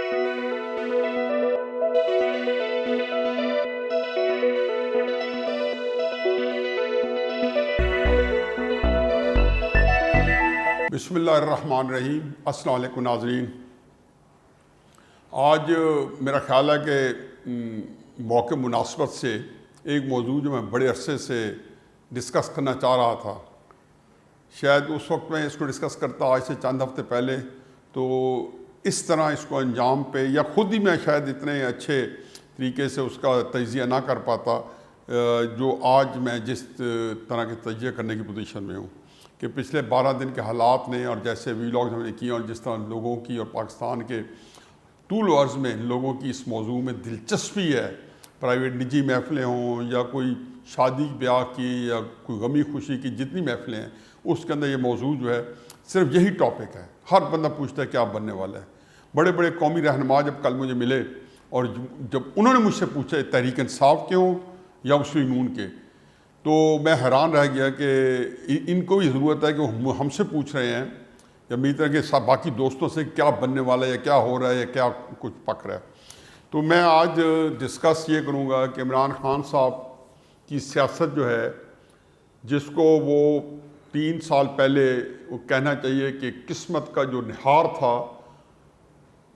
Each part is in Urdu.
بسم اللہ الرحمن الرحیم۔ السلام علیکم ناظرین۔ آج میرا خیال ہے کہ موقع مناسبت سے ایک موضوع جو میں بڑے عرصے سے ڈسکس کرنا چاہ رہا تھا، شاید اس وقت میں اس کو ڈسکس کرتا آج سے چند ہفتے پہلے تو اس طرح اس کو انجام پہ یا خود ہی میں شاید اتنے اچھے طریقے سے اس کا تجزیہ نہ کر پاتا جو آج میں جس طرح کے تجزیہ کرنے کی پوزیشن میں ہوں، کہ پچھلے 12 دن کے حالات نے اور جیسے ویلاگز ہم نے کیے اور جس طرح لوگوں کی اور پاکستان کے طول و عرض میں لوگوں کی اس موضوع میں دلچسپی ہے، پرائیویٹ نجی محفلیں ہوں یا کوئی شادی بیاہ کی یا کوئی غمی خوشی کی جتنی محفلیں ہیں، اس کے اندر یہ موضوع جو ہے صرف یہی ٹاپک ہے۔ ہر بندہ پوچھتا ہے کیا بننے والا ہے۔ بڑے بڑے قومی رہنما جب کل مجھے ملے اور جب انہوں نے مجھ سے پوچھا تحریک انصاف کے ہوں یا مسلم نون کے، تو میں حیران رہ گیا کہ ان کو بھی ضرورت ہے کہ وہ ہم سے پوچھ رہے ہیں یا میری طرح کے باقی دوستوں سے کیا بننے والا ہے یا کیا ہو رہا ہے یا کیا کچھ پک رہا ہے۔ تو میں آج ڈسکس یہ کروں گا کہ عمران خان صاحب کی سیاست جو ہے، جس کو وہ 3 سال پہلے وہ کہنا چاہیے کہ قسمت کا جو نہار تھا،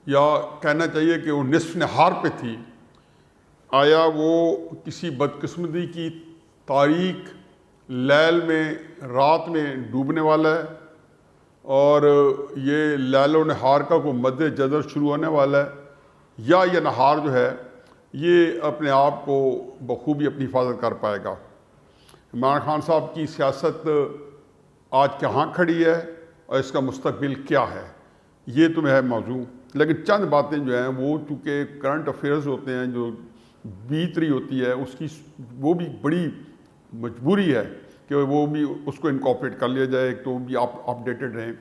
یا کہنا چاہیے کہ وہ نصف نہار پہ تھی، آیا وہ کسی بدقسمتی کی تاریک لیل میں رات میں ڈوبنے والا ہے اور یہ لیل و نہار کا کوئی مد جزر شروع ہونے والا ہے، یا یہ نہار جو ہے یہ اپنے آپ کو بخوبی اپنی حفاظت کر پائے گا۔ عمران خان صاحب کی سیاست آج کہاں کھڑی ہے اور اس کا مستقبل کیا ہے، یہ تو ہے موضوع۔ لیکن چند باتیں جو ہیں وہ چونکہ کرنٹ افیئرز ہوتے ہیں، جو بیت رہی ہوتی ہے اس کی وہ بھی بڑی مجبوری ہے کہ وہ بھی اس کو انکارپوریٹ کر لیا جائے، تو بھی آپ اپڈیٹڈ رہیں۔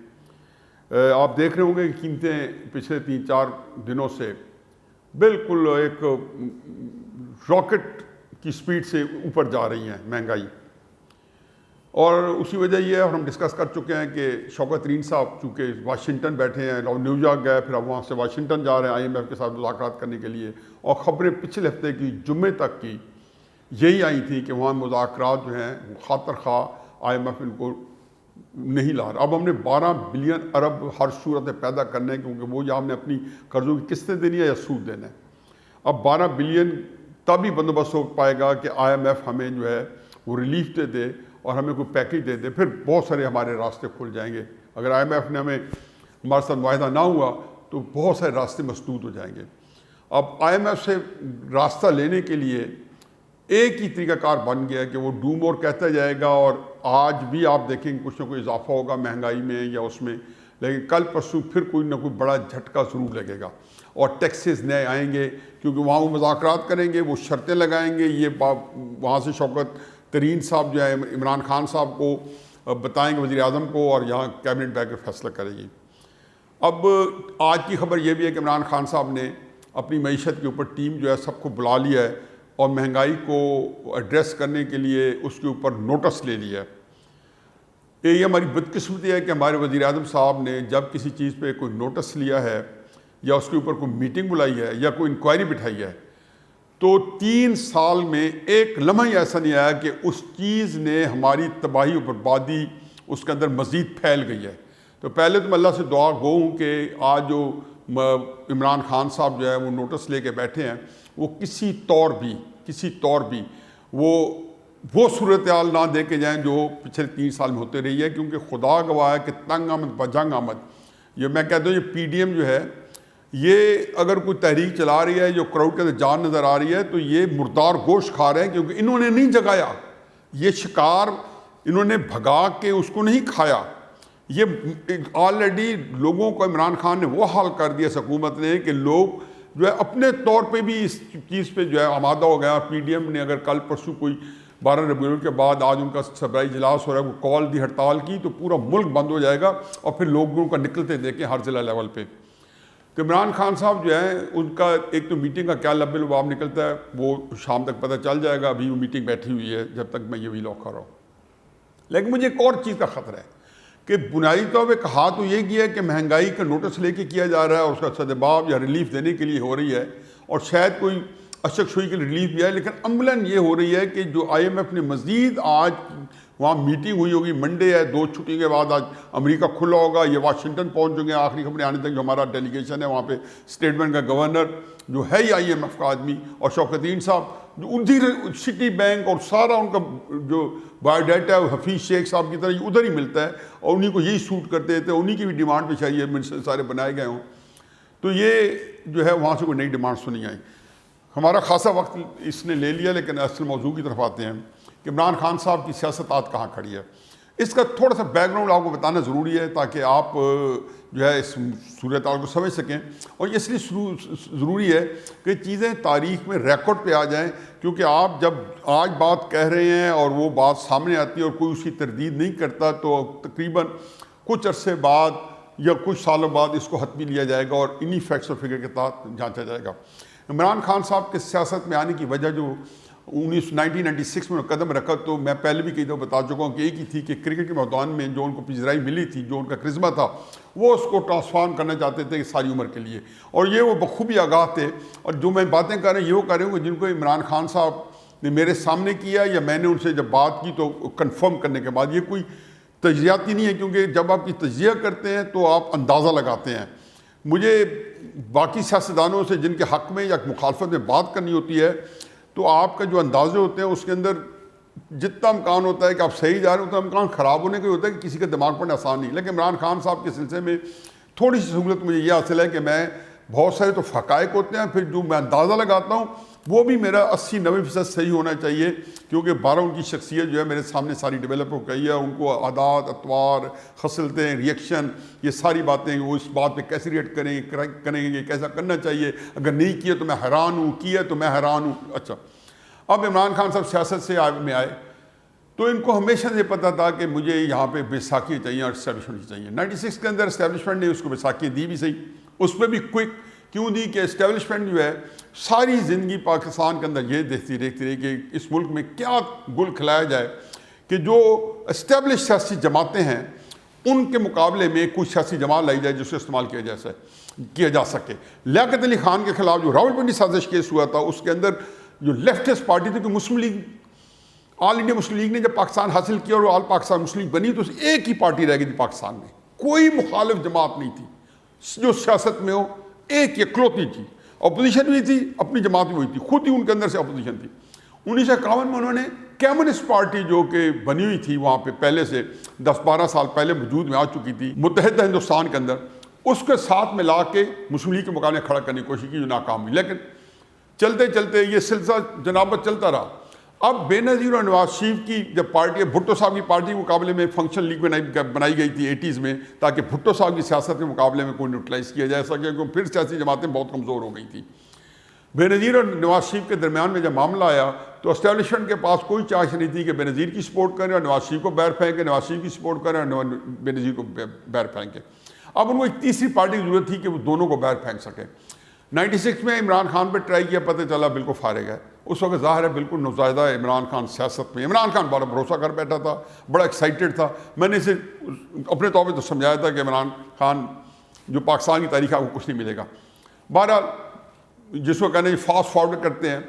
آپ دیکھ رہے ہوں گے کہ قیمتیں پچھلے 3-4 دنوں سے بالکل ایک راکٹ کی سپیڈ سے اوپر جا رہی ہیں مہنگائی، اور اسی وجہ یہ ہے، اور ہم ڈسکس کر چکے ہیں کہ شوکت ترین صاحب چونکہ واشنگٹن بیٹھے ہیں، نیو یارک گئے، پھر اب وہاں سے واشنگٹن جا رہے ہیں IMF کے ساتھ مذاکرات کرنے کے لیے، اور خبریں پچھلے ہفتے کی جمعے تک کی یہی آئی تھی کہ وہاں مذاکرات جو ہیں خاطر خواہ IMF ان کو نہیں لا رہا۔ اب ہم نے 12 بلین ارب ہر صورت پیدا کرنے، کیونکہ وہ یا ہم نے اپنی قرضوں کی قسطیں دینی ہے یا سود دینا ہے۔ اب 12 بلین تب ہی بندوبست ہو پائے گا کہ IMF ہمیں جو ہے وہ ریلیف دے اور ہمیں کوئی پیکیج دے دے، پھر بہت سارے ہمارے راستے کھل جائیں گے۔ اگر IMF نے ہمارے ساتھ معاہدہ نہ ہوا تو بہت سارے راستے مسدود ہو جائیں گے۔ اب IMF سے راستہ لینے کے لیے ایک ہی طریقہ کار بن گیا کہ وہ ڈو مور کہتا جائے گا، اور آج بھی آپ دیکھیں کچھ نہ کوئی اضافہ ہوگا مہنگائی میں یا اس میں، لیکن کل پرسوں پھر کوئی نہ کوئی بڑا جھٹکا ضرور لگے گا اور ٹیکسز نئے آئیں گے، کیونکہ وہاں وہ مذاکرات کریں گے، وہ شرطیں لگائیں گے، یہ وہاں سے شوکت ترین صاحب جو ہے عمران خان صاحب کو بتائیں گے، وزیر اعظم کو، اور یہاں کیبنٹ بیٹھ کر فیصلہ کرے گی۔ اب آج کی خبر یہ بھی ہے کہ عمران خان صاحب نے اپنی معیشت کے اوپر ٹیم جو ہے سب کو بلا لیا ہے اور مہنگائی کو ایڈریس کرنے کے لیے اس کے اوپر نوٹس لے لیا ہے۔ یہ ہماری بدقسمتی ہے کہ ہمارے وزیر اعظم صاحب نے جب کسی چیز پہ کوئی نوٹس لیا ہے یا اس کے اوپر کوئی میٹنگ بلائی ہے یا کوئی انکوائری بٹھائی ہے، تو 3 سال میں ایک لمحہ ہی ایسا نہیں آیا کہ اس چیز نے ہماری تباہی و بربادی اس کے اندر مزید پھیل گئی ہے۔ تو پہلے تو میں اللہ سے دعا گو ہوں کہ آج جو عمران خان صاحب جو ہے وہ نوٹس لے کے بیٹھے ہیں، وہ کسی طور بھی وہ صورتحال نہ دے کے جائیں جو پچھلے 3 سال میں ہوتے رہی ہے، کیونکہ خدا گواہ ہے کہ تنگ آمد بجنگ آمد، یہ میں کہتا ہوں یہ PDM جو ہے، یہ اگر کوئی تحریک چلا رہی ہے جو کراؤڈ کے اندر جان نظر آ رہی ہے تو یہ مردار گوشت کھا رہے ہیں، کیونکہ انہوں نے نہیں جگایا یہ شکار، انہوں نے بھگا کے اس کو نہیں کھایا۔ یہ آلریڈی لوگوں کو عمران خان نے وہ حال کر دیا اس حکومت نے کہ لوگ جو ہے اپنے طور پہ بھی اس چیز پہ جو ہے آمادہ ہو گیا۔ PDM نے اگر کل پرسوں کوئی 12 ربیع الاول کے بعد آج ان کا صبرائی اجلاس ہو رہا ہے، وہ کال دی ہڑتال کی، تو پورا ملک بند ہو جائے گا، اور پھر لوگوں کا نکلتے دیکھیں ہر ضلع لیول پہ۔ تو عمران خان صاحب جو ہیں ان کا ایک تو میٹنگ کا کیا لب لباب نکلتا ہے وہ شام تک پتہ چل جائے گا، ابھی وہ میٹنگ بیٹھی ہوئی ہے جب تک میں یہ ویلاگ کر رہا ہوں۔ لیکن مجھے ایک اور چیز کا خطرہ ہے کہ بنیادی طور پہ کہا تو یہ کیا ہے کہ مہنگائی کا نوٹس لے کے کیا جا رہا ہے اور اس کا سدباب یا ریلیف دینے کے لیے ہو رہی ہے، اور شاید کوئی اشک شوئی کے ریلیف بھی ہے، لیکن عملاً یہ ہو رہی ہے کہ جو IMF نے مزید آج وہاں میٹنگ ہوئی ہوگی، منڈے ہے، 2 چھٹی کے بعد آج امریکہ کھلا ہوگا، یہ واشنگٹن پہنچ چکے ہیں آخری خبریں آنے تک، جو ہمارا ڈیلیگیشن ہے وہاں پہ اسٹیٹ بینک کا گورنر جو ہے ہی IMF کا آدمی، اور شوکتین صاحب جو ادھر سٹی بینک اور سارا ان کا جو بایو ڈیٹا ہے حفیظ شیخ صاحب کی طرح ادھر ہی ملتا ہے، اور انہیں کو یہی سوٹ کرتے تھے، انہیں کی بھی ڈیمانڈ پہ چاہیے منسٹر سارے بنائے گئے ہوں، تو یہ جو ہے وہاں سے کوئی نئی ڈیمانڈ سنی آئی۔ ہمارا خاصا وقت اس نے لے لیا، لیکن اصل موضوع کی طرف آتے ہیں کہ عمران خان صاحب کی سیاست آج کہاں کھڑی ہے۔ اس کا تھوڑا سا بیک گراؤنڈ آپ کو بتانا ضروری ہے تاکہ آپ جو ہے اس صورتحال کو سمجھ سکیں، اور اس لیے ضروری ہے کہ چیزیں تاریخ میں ریکارڈ پہ آ جائیں، کیونکہ آپ جب آج بات کہہ رہے ہیں اور وہ بات سامنے آتی ہے اور کوئی اس کی تردید نہیں کرتا، تو تقریباً کچھ عرصے بعد یا کچھ سالوں بعد اس کو حتمی لیا جائے گا اور انہی فیکٹس اور فگر کے تحت جانچا جائے گا۔ عمران خان صاحب کے سیاست میں آنے کی وجہ جو 1996 میں قدم رکھا، تو میں پہلے بھی کئی دفعہ بتا چکا ہوں کہ ایک ہی تھی کہ کرکٹ کے میدان میں جو ان کو پذیرائی ملی تھی، جو ان کا کرزمہ تھا، وہ اس کو ٹرانسفارم کرنا چاہتے تھے ساری عمر کے لیے، اور یہ وہ بخوبی آگاہ تھے۔ اور جو میں باتیں کر رہے ہیں یہ وہ کر رہے ہوں کہ جن کو عمران خان صاحب نے میرے سامنے کیا یا میں نے ان سے جب بات کی تو کنفرم کرنے کے بعد، یہ کوئی تجزیاتی نہیں ہے، کیونکہ جب آپ کی تجزیہ کرتے ہیں تو آپ اندازہ لگاتے ہیں۔ مجھے باقی سیاستدانوں سے جن کے حق میں یا مخالفت میں بات کرنی ہوتی ہے، تو آپ کا جو اندازے ہوتے ہیں اس کے اندر جتنا امکان ہوتا ہے کہ آپ صحیح جا رہے ہیں، اتنا امکان خراب ہونے کا ہوتا ہے کہ کسی کا دماغ پڑھنا آسان نہیں۔ لیکن عمران خان صاحب کے سلسلے میں تھوڑی سی سہولت مجھے یہ حاصل ہے کہ میں بہت سارے تو حقائق ہوتے ہیں، پھر جو میں اندازہ لگاتا ہوں وہ بھی میرا 80-90% صحیح ہونا چاہیے، کیونکہ 12 ان کی شخصیت جو ہے میرے سامنے ساری ڈیولپ ہو گئی ہے، ان کو عادات، اطوار، خصلتیں، ریئیکشن، یہ ساری باتیں وہ اس بات پہ کیسے ریئیکٹ کریں گے، کیسا کرنا چاہیے، اگر نہیں کیا تو میں حیران ہوں، کیا تو میں حیران ہوں۔ اچھا، اب عمران خان صاحب سیاست سے میں آئے تو ان کو ہمیشہ سے پتہ تھا کہ مجھے یہاں پہ بیساکھی چاہیے اور اسٹیبلشمنٹ چاہیے۔ 96 کے اندر اسٹیبلشمنٹ نے اس کو بیساکھی دی بھی صحیح، اس پہ بھی کوئک کیوں دی کہ اسٹیبلشمنٹ جو ہے ساری زندگی پاکستان کے اندر یہ دیکھتی رہی کہ اس ملک میں کیا گل کھلایا جائے کہ جو اسٹیبلش سیاسی جماعتیں ہیں ان کے مقابلے میں کوئی سیاسی جماعت لائی جائے جس کو استعمال کیا جا سکے۔ لیاقت علی خان کے خلاف جو راولپنڈی سازش کیس ہوا تھا، اس کے اندر جو لیفٹسٹ پارٹی تھی کہ مسلم لیگ، آل انڈیا مسلم لیگ نے جب پاکستان حاصل کیا اور آل پاکستان مسلم لیگ بنی، تو ایک ہی پارٹی رہ گئی تھی پاکستان میں، کوئی مخالف جماعت نہیں تھی جو سیاست میں ہو، ایک اکلوتی تھی، اپوزیشن بھی تھی، اپنی جماعت بھی ہوئی تھی، خود ہی ان کے اندر سے اپوزیشن تھی۔ 1951 میں انہوں نے کمیونسٹ پارٹی جو کہ بنی ہوئی تھی وہاں پہ پہلے سے 10-12 سال پہلے وجود میں آ چکی تھی متحدہ ہندوستان کے اندر، اس کے ساتھ میں لا کے مسلم لیگ کے مقابلے کھڑا کرنے کی کوشش کی جو ناکام ہوئی۔ لیکن چلتے چلتے یہ سلسلہ جنابت چلتا رہا۔ اب بے نظیر اور نواز شریف کی جب پارٹی بھٹو صاحب کی پارٹی کے مقابلے میں فنکشن لیگ بنائی گئی تھی 80s میں، تاکہ بھٹو صاحب کی سیاست کے مقابلے میں کوئی نیوٹرلائز کیا جا سکے، کیونکہ پھر سیاسی جماعتیں بہت کمزور ہو گئی تھیں۔ بے نظیر اور نواز شریف کے درمیان میں جب معاملہ آیا تو اسٹیبلشمنٹ کے پاس کوئی چاہش نہیں تھی کہ بے نظیر کی سپورٹ کریں اور نواز شریف کو بیر پھینکیں، نواز شریف کی سپورٹ کریں اور بے نظیر کو بیر پھینکیں۔ اب ان کو ایک تیسری پارٹی کی ضرورت تھی کہ وہ دونوں کو بیر پھینک سکیں۔ 96 میں عمران خان پہ ٹرائی کیا، پتہ چلا بالکل فارغ ہے۔ اس وقت ظاہر ہے بالکل نوزائیدہ عمران خان سیاست میں، عمران خان بڑا بھروسہ کر بیٹھا تھا، بڑا ایکسائٹڈ تھا۔ میں نے اسے اپنے طور پہ تو سمجھایا تھا کہ عمران خان جو پاکستان کی تاریخ ہے وہ کچھ نہیں ملے گا۔ بہرحال جس کو کہنا ہے فاسٹ فارورڈ کرتے ہیں،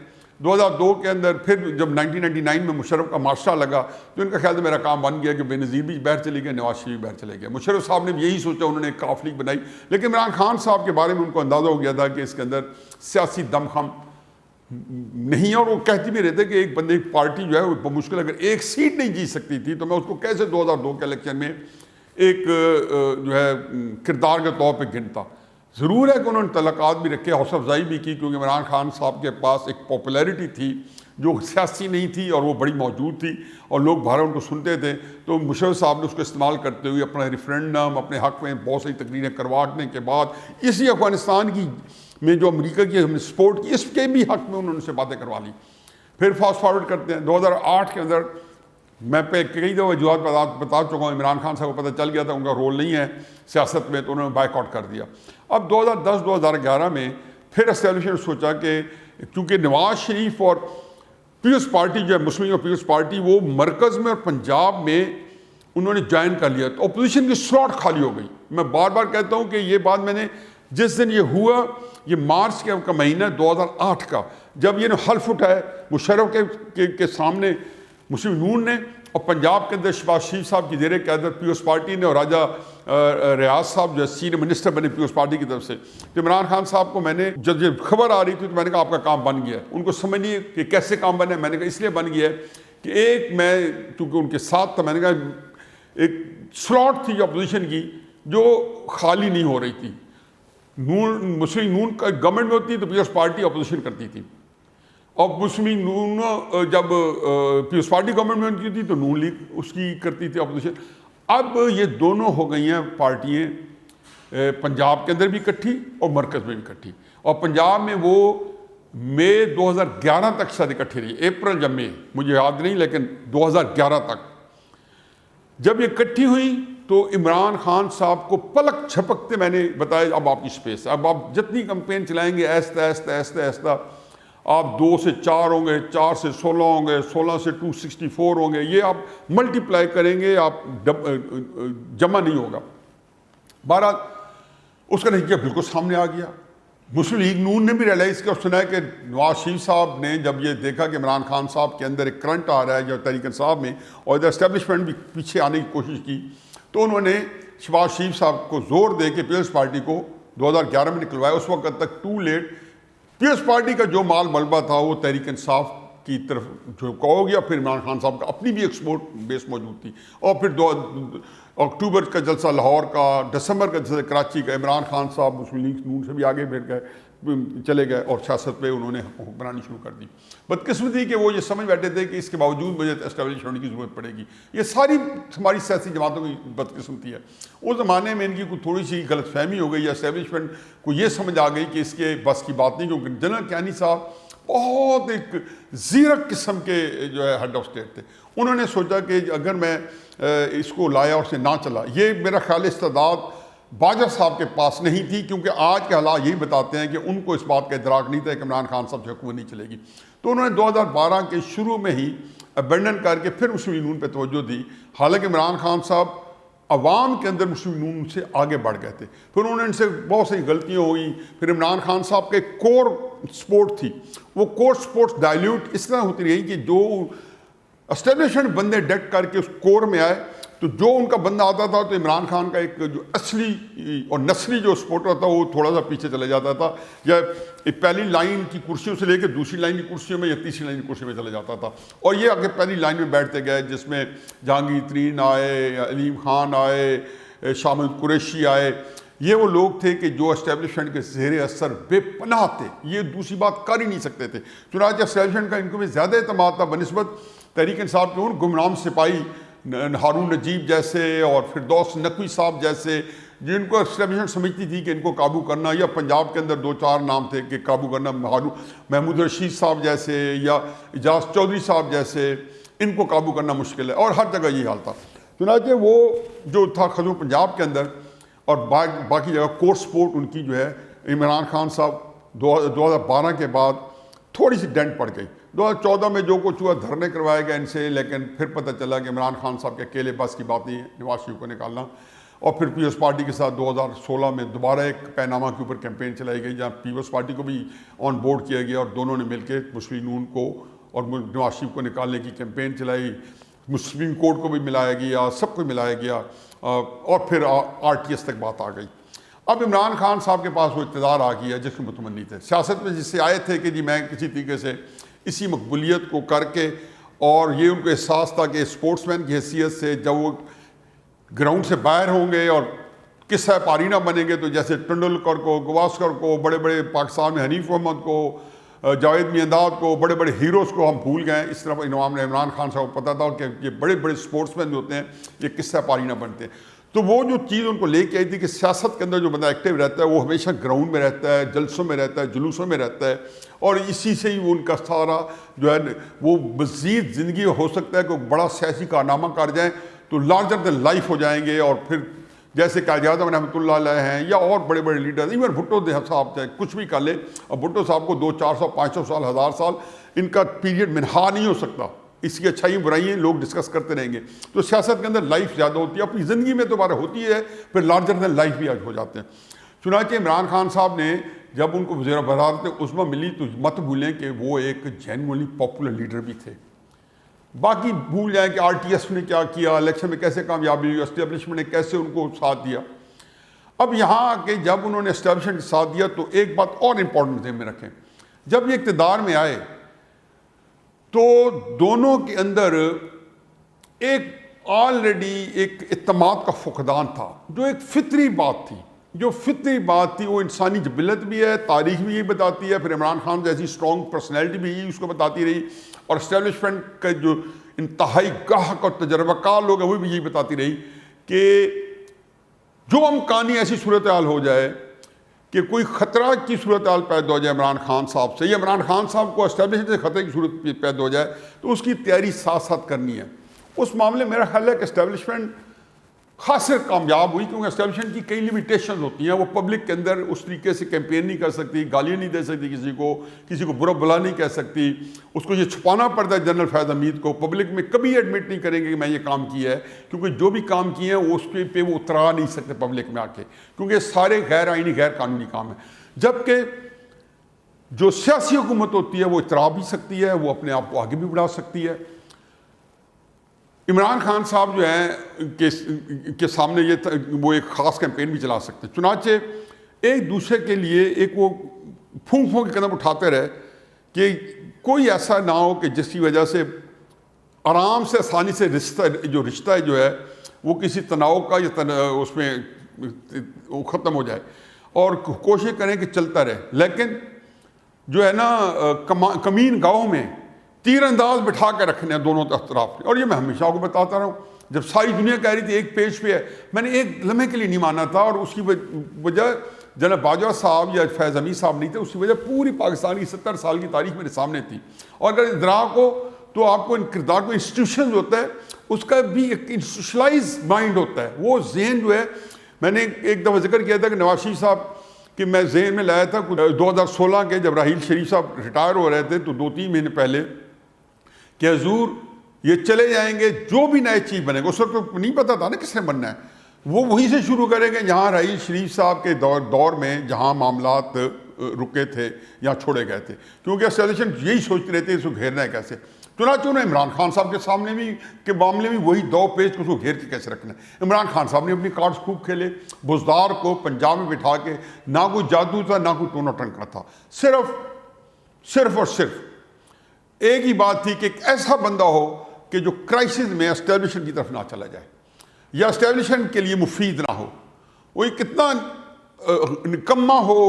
2002 کے اندر پھر جب 1999 میں مشرف کا مارشا لگا تو ان کا خیال سے میرا کام بن گیا کہ بے نظیر بھی باہر چلے گئے، نواز شریف باہر چلے گئے۔ مشرف صاحب نے بھی یہی سوچا، انہوں نے ایک کاف لیگ بنائی، لیکن عمران خان صاحب کے بارے میں ان کو اندازہ ہو گیا تھا کہ اس کے اندر سیاسی دم خم نہیں ہے، اور وہ کہتے بھی رہتے کہ ایک بندے کی پارٹی جو ہے وہ بمشکل اگر ایک سیٹ نہیں جیت سکتی تھی تو میں اس کو کیسے 2002 کے الیکشن میں ایک جو ہے کردار کے طور پہ گنتا۔ ضرور ہے کہ انہوں نے تعلقات بھی رکھے، حوصلہ افزائی بھی کی، کیونکہ عمران خان صاحب کے پاس ایک پاپولیرٹی تھی جو سیاسی نہیں تھی اور وہ بڑی موجود تھی اور لوگ باہر ان کو سنتے تھے۔ تو مشرف صاحب نے اس کو استعمال کرتے ہوئے اپنا ریفرینڈم اپنے حق میں بہت سی تقریریں کروانے کے بعد اسی افغانستان کی میں جو امریکہ کی ہم نے سپورٹ کی، اس کے بھی حق میں انہوں نے سے باتیں کروا لی۔ پھر فاسٹ فارورڈ کرتے ہیں 2008 کے اندر، میں پہ کئی دفعہ وجوہات بتا چکا ہوں، عمران خان صاحب کو پتہ چل گیا تھا ان کا رول نہیں ہے سیاست میں، تو انہوں نے بائیک آؤٹ کر دیا۔ اب 2010-2011 میں پھر اسٹیبلشمنٹ سوچا کہ کیونکہ نواز شریف اور پیپلز پارٹی جو ہے مسلم اور پیپلز پارٹی وہ مرکز میں اور پنجاب میں انہوں نے جوائن کر لیا تو اپوزیشن کی سلاٹ خالی ہو گئی. میں بار بار کہتا ہوں کہ یہ بات میں نے جس دن یہ ہوا یہ مارچ کا مہینہ 2008 کا جب یہ حلف اٹھائے مشرف کے سامنے مسلم نون نے اور پنجاب کے اندر شہباز شریف صاحب کی زیر قیادت پیپلز پارٹی نے اور راجہ ریاض صاحب جو سینئر منسٹر بنے پیپلز پارٹی کی طرف سے. تو عمران خان صاحب کو میں نے جب یہ خبر آ رہی تھی تو میں نے کہا آپ کا کام بن گیا ہے. ان کو سمجھ نہیں کہ کیسے کام بنا ہے. میں نے کہا اس لیے بن گیا ہے کہ ایک میں چونکہ ان کے ساتھ تھا میں نے کہا ایک سلاٹ تھی اپوزیشن کی جو خالی نہیں ہو رہی تھی. مسلم نون کا گورنمنٹ میں ہوتی تو پیپلز پارٹی اپوزیشن کرتی تھی اور مسلم نون جب پیپلز پارٹی گورنمنٹ میں ہوتی تھی تو نون لیگ اس کی کرتی تھی اپوزیشن. اب یہ دونوں ہو گئی ہیں پارٹیاں پنجاب کے اندر بھی اکٹھی اور مرکز میں بھی اکٹھی. اور پنجاب میں وہ مئی 2011 تک شاید اکٹھی رہی, اپریل یا مئی مجھے یاد نہیں لیکن 2011 تک جب یہ اکٹھی ہوئی تو عمران خان صاحب کو پلک جھپکتے میں نے بتایا اب آپ کی سپیس, اب آپ جتنی کمپین چلائیں گے ایستا ایستا ایستا ایستا آپ 2 سے 4 ہوں گے, 4 سے 16 ہوں گے, 16 سے 264 ہوں گے, یہ آپ ملٹی پلائی کریں گے, آپ جمع نہیں ہوگا. بہرحال اس کا نتیجہ بالکل سامنے آ گیا. مسلم لیگ نون نے بھی ریئلائز کیا اور سنا ہے کہ نواز شریف صاحب نے جب یہ دیکھا کہ عمران خان صاحب کے اندر ایک کرنٹ آ رہا ہے جو تحریک انصاف میں اور ادھر اسٹیبلشمنٹ بھی پیچھے آنے کی کوشش کی تو انہوں نے شہباز شریف صاحب کو زور دے کے پیپلز پارٹی کو 2011 میں نکلوایا. اس وقت تک ٹو لیٹ پیپلز پارٹی کا جو مال ملبہ تھا وہ تحریک انصاف کی طرف جھکا ہو گیا. پھر عمران خان صاحب کا اپنی بھی ایکسپورٹ بیس موجود تھی اور پھر اکتوبر کا جلسہ لاہور کا, دسمبر کا جلسہ کراچی کا, عمران خان صاحب مسلم لیگ نون سے بھی آگے بڑھ گئے چلے گئے اور سیاست پہ انہوں نے حکمرانی شروع کر دی. بدقسمتی کہ وہ یہ سمجھ بیٹھے تھے کہ اس کے باوجود مجھے اسٹیبلش ہونے کی ضرورت پڑے گی. یہ ساری ہماری سیاسی جماعتوں کی بدقسمتی ہے. اس زمانے میں ان کی کوئی تھوڑی سی غلط فہمی ہو گئی یا اسٹیبلشمنٹ کو یہ سمجھ آ گئی کہ اس کے بس کی بات نہیں, کیونکہ جنرل کیانی صاحب بہت ایک زیرک قسم کے جو ہے ہیڈ آف اسٹیٹ تھے. انہوں نے سوچا کہ اگر میں اس کو لایا اور اسے نہ چلا, یہ میرا خیال استعداد باجوہ صاحب کے پاس نہیں تھی, کیونکہ آج کے حالات یہی بتاتے ہیں کہ ان کو اس بات کا ادراک نہیں تھا کہ عمران خان صاحب سے حکومت نہیں چلے گی. تو انہوں نے 2012 کے شروع میں ہی ابینڈن کر کے پھر مسلم نون پہ توجہ دی. حالانکہ عمران خان صاحب عوام کے اندر مسلم نون سے آگے بڑھ گئے تھے. پھر انہوں نے ان سے بہت سی غلطیاں ہوئیں. پھر عمران خان صاحب کے کور سپورٹ تھی, وہ کور سپورٹ ڈائلیوٹ اس طرح ہوتی رہی کہ جو اسٹیبلشمنٹ بندے ڈٹ کر کے اس کور میں آئے تو جو ان کا بندہ آتا تھا تو عمران خان کا ایک جو اصلی اور نسلی جو سپورٹر تھا وہ تھوڑا سا پیچھے چلا جاتا تھا, یا پہلی لائن کی کرسیوں سے لے کے دوسری لائن کی کرسیوں میں یا تیسری لائن کی کرسی میں چلا جاتا تھا. اور یہ آگے پہلی لائن میں بیٹھتے گئے جس میں جہانگیر ترین آئے, علیم خان آئے, شاہ محمود قریشی آئے. یہ وہ لوگ تھے کہ جو اسٹیبلشمنٹ کے زیر اثر بے پناہ تھے, یہ دوسری بات کر ہی نہیں سکتے تھے. چنانچہ اسٹیبلشمنٹ کا ان کو بھی زیادہ اعتماد تھا بنسبت تحریک انصاف کے ان گمنام سپاہی ہارون نجیب جیسے اور فردوس نقوی صاحب جیسے, جن کو اسٹیبلشمنٹ سمجھتی تھی کہ ان کو قابو کرنا, یا پنجاب کے اندر 2-4 نام تھے کہ قابو کرنا, محمود رشید صاحب جیسے یا اجاز چودھری صاحب جیسے, ان کو قابو کرنا مشکل ہے. اور ہر جگہ یہی حال تھا. چنانچہ وہ جو تھا خزوں پنجاب کے اندر اور باقی جگہ کور سپورٹ ان کی جو ہے عمران خان صاحب 2012 کے بعد تھوڑی سی ڈینٹ پڑ گئی. 2014 میں جو کچھ ہوا دھرنے کروایا گیا ان سے, لیکن پھر پتہ چلا کہ عمران خان صاحب کے اکیلے بس کی بات نہیں ہے نواز شریف کو نکالنا. اور پھر پیپلز پارٹی کے ساتھ 2016 میں دوبارہ ایک پینامہ کے اوپر کیمپین چلائی گئی جہاں پیپلز پارٹی کو بھی آن بورڈ کیا گیا اور دونوں نے مل کے مسلم نون کو اور نواز شریف کو نکالنے کی کیمپین چلائی. سپریم کورٹ کو بھی ملایا گیا, سب کو ملایا گیا اور پھر RTS تک بات آ گئی. اب عمران خان صاحب کے پاس وہ اقتدار آ گیا جس کو متمنی تھے. سیاست میں جس سے آئے تھے کہ جی میں کسی طریقے سے اسی مقبولیت کو کر کے, اور یہ ان کو احساس تھا کہ اسپورٹس مین کی حیثیت سے جب وہ گراؤنڈ سے باہر ہوں گے اور قصہ پاری نہ بنیں گے تو جیسے ٹنڈولکر کو, گواسکر کو, بڑے بڑے پاکستان میں حنیف محمد کو, جاوید میانداد کو, بڑے بڑے ہیروز کو ہم بھول گئے. اس طرح عوام نے عمران خان صاحب کو پتہ تھا کہ یہ بڑے بڑے اسپورٹس مین ہوتے ہیں یہ قصہ پاری نہ بنتے. تو وہ جو چیز ان کو لے کے آئی تھی کہ سیاست کے اندر جو بندہ ایکٹیو رہتا ہے وہ ہمیشہ گراؤنڈ میں رہتا ہے, جلسوں میں رہتا ہے, جلوسوں میں رہتا ہے, اور اسی سے ہی وہ ان کا سارا جو ہے وہ مزید زندگی ہو سکتا ہے کہ وہ بڑا سیاسی کارنامہ کر جائیں تو لارجر دین لائف ہو جائیں گے. اور پھر جیسے قائد اعظم رحمۃ اللہ علیہ ہیں یا اور بڑے بڑے لیڈر, ایون بھٹو صاحب چاہے کچھ بھی کر لے, اور بھٹو صاحب کو 200-400-500 سال 1000 سال ان کا پیریڈ منہا نہیں ہو سکتا. اس کی اچھائی برائیاں لوگ ڈسکس کرتے رہیں گے. تو سیاست کے اندر لائف زیادہ ہوتی ہے, اپنی زندگی میں تو بارہ ہوتی ہے, پھر لارجر دین لائف بھی ہو جاتے ہیں. چنانچہ عمران خان صاحب نے جب ان کو وزیر وزارت عظمیٰ ملی تو مت بھولیں کہ وہ ایک جینوئنلی پاپولر لیڈر بھی تھے. باقی بھول جائیں کہ آر ٹی ایس نے کیا کیا, الیکشن میں کیسے کامیابی ہوئی, اسٹیبلشمنٹ نے کیسے ان کو ساتھ دیا. اب یہاں آ کے جب انہوں نے اسٹیبلشمنٹ کے ساتھ دیا تو ایک بات اور امپورٹنٹ ذہن میں رکھیں, جب یہ اقتدار میں آئے تو دونوں کے اندر ایک آلریڈی ایک اعتماد کا فقدان تھا, جو ایک فطری بات تھی. جو فطری بات تھی وہ انسانی جبلت بھی ہے, تاریخ بھی یہی بتاتی ہے, پھر عمران خان جیسی اسٹرانگ پرسنالٹی بھی یہی اس کو بتاتی رہی, اور اسٹیبلشمنٹ کا جو انتہائی گاہک اور تجربہ کار لوگ ہیں وہ بھی یہی بتاتی رہی کہ جو امکانی ایسی صورتحال ہو جائے کہ کوئی خطرہ کی صورتحال پیدا ہو جائے عمران خان صاحب سے, یا عمران خان صاحب کو اسٹیبلشمنٹ سے خطرے کی صورت پیدا ہو جائے, تو اس کی تیاری ساتھ ساتھ کرنی ہے. اس معاملے میرا خیال ہے کہ اسٹیبلشمنٹ خاصر کامیاب ہوئی, کیونکہ اسٹیبلشمنٹ کی کئی لیمیٹیشنز ہوتی ہیں. وہ پبلک کے اندر اس طریقے سے کیمپین نہیں کر سکتی, گالیاں نہیں دے سکتی کسی کو برا بلا نہیں کہہ سکتی. اس کو یہ چھپانا پڑتا ہے جنرل فیض حمید کو, پبلک میں کبھی ایڈمٹ نہیں کریں گے کہ میں یہ کام کیا ہے, کیونکہ جو بھی کام کیے ہیں اس پہ وہ اترا نہیں سکتے پبلک میں آ کے, کیونکہ سارے غیر آئینی غیر قانونی کام ہیں. جبکہ جو سیاسی حکومت ہوتی ہے وہ اترا بھی سکتی ہے, وہ اپنے آپ کو آگے بھی بڑھا سکتی ہے. عمران خان صاحب جو ہیں کے سامنے وہ ایک خاص کیمپین بھی چلا سکتے ہیں. چنانچہ ایک دوسرے کے لیے ایک وہ پھونک کے قدم اٹھاتے رہے کہ کوئی ایسا نہ ہو کہ جس کی وجہ سے آرام سے آسانی سے رشتہ جو ہے وہ کسی تناؤ کا یا اس میں وہ ختم ہو جائے, اور کوشش کریں کہ چلتا رہے. لیکن جو ہے نا کمین گاؤں میں تیر انداز بٹھا کے رکھنے ہیں دونوں اطراف نے. اور یہ میں ہمیشہ آپ کو بتاتا رہا ہوں, جب ساری دنیا کہہ رہی تھی ایک پیج پہ ہے, میں نے ایک لمحے کے لیے نہیں مانا تھا, اور اس کی وجہ جناب باجوہ صاحب یا فیض حمید صاحب نہیں تھے, اس کی وجہ پوری پاکستان کی 70 سال کی تاریخ میرے سامنے تھی. اور اگر ادراک ہو تو آپ کو ان کردار کو انسٹیٹیوشن ہوتا ہے اس کا بھی ایک انسٹیٹیوشنلائز مائنڈ ہوتا ہے, وہ ذہن جو ہے. میں نے ایک دفعہ ذکر کیا تھا کہ نواز شریف صاحب کہ میں ذہن میں لایا تھا 2016 کے جب راحیل شریف صاحب ریٹائر ہو رہے تھے تو 2-3 مہینے پہلے کہ حضور یہ چلے جائیں گے, جو بھی نئے چیف بنے گا, اس وقت نہیں پتا تھا نا کس نے بننا ہے, وہ وہیں سے شروع کریں گے جہاں راحیل شریف صاحب کے دور میں جہاں معاملات رکے تھے یا چھوڑے گئے تھے, کیونکہ اسٹیبلشمنٹ یہی سوچتے رہتے ہیں اس کو گھیرنا ہے کیسے. چنانچہ انہیں عمران خان صاحب کے سامنے بھی کے معاملے میں وہی 2 پیج کو اس کو گھیر کے کیسے رکھنا ہے. عمران خان صاحب نے اپنی کارڈز خوب کھیلے, بزدار کو پنجاب میں بٹھا کے, نہ کوئی جادو تھا نہ کوئی ٹونا ٹنکا تھا, صرف اور صرف ایک ہی بات تھی کہ ایک ایسا بندہ ہو کہ جو کرائسس میں اسٹیبلشمنٹ کی طرف نہ چلا جائے یا اسٹیبلشمنٹ کے لیے مفید نہ ہو, وہ کتنا نکما ہو,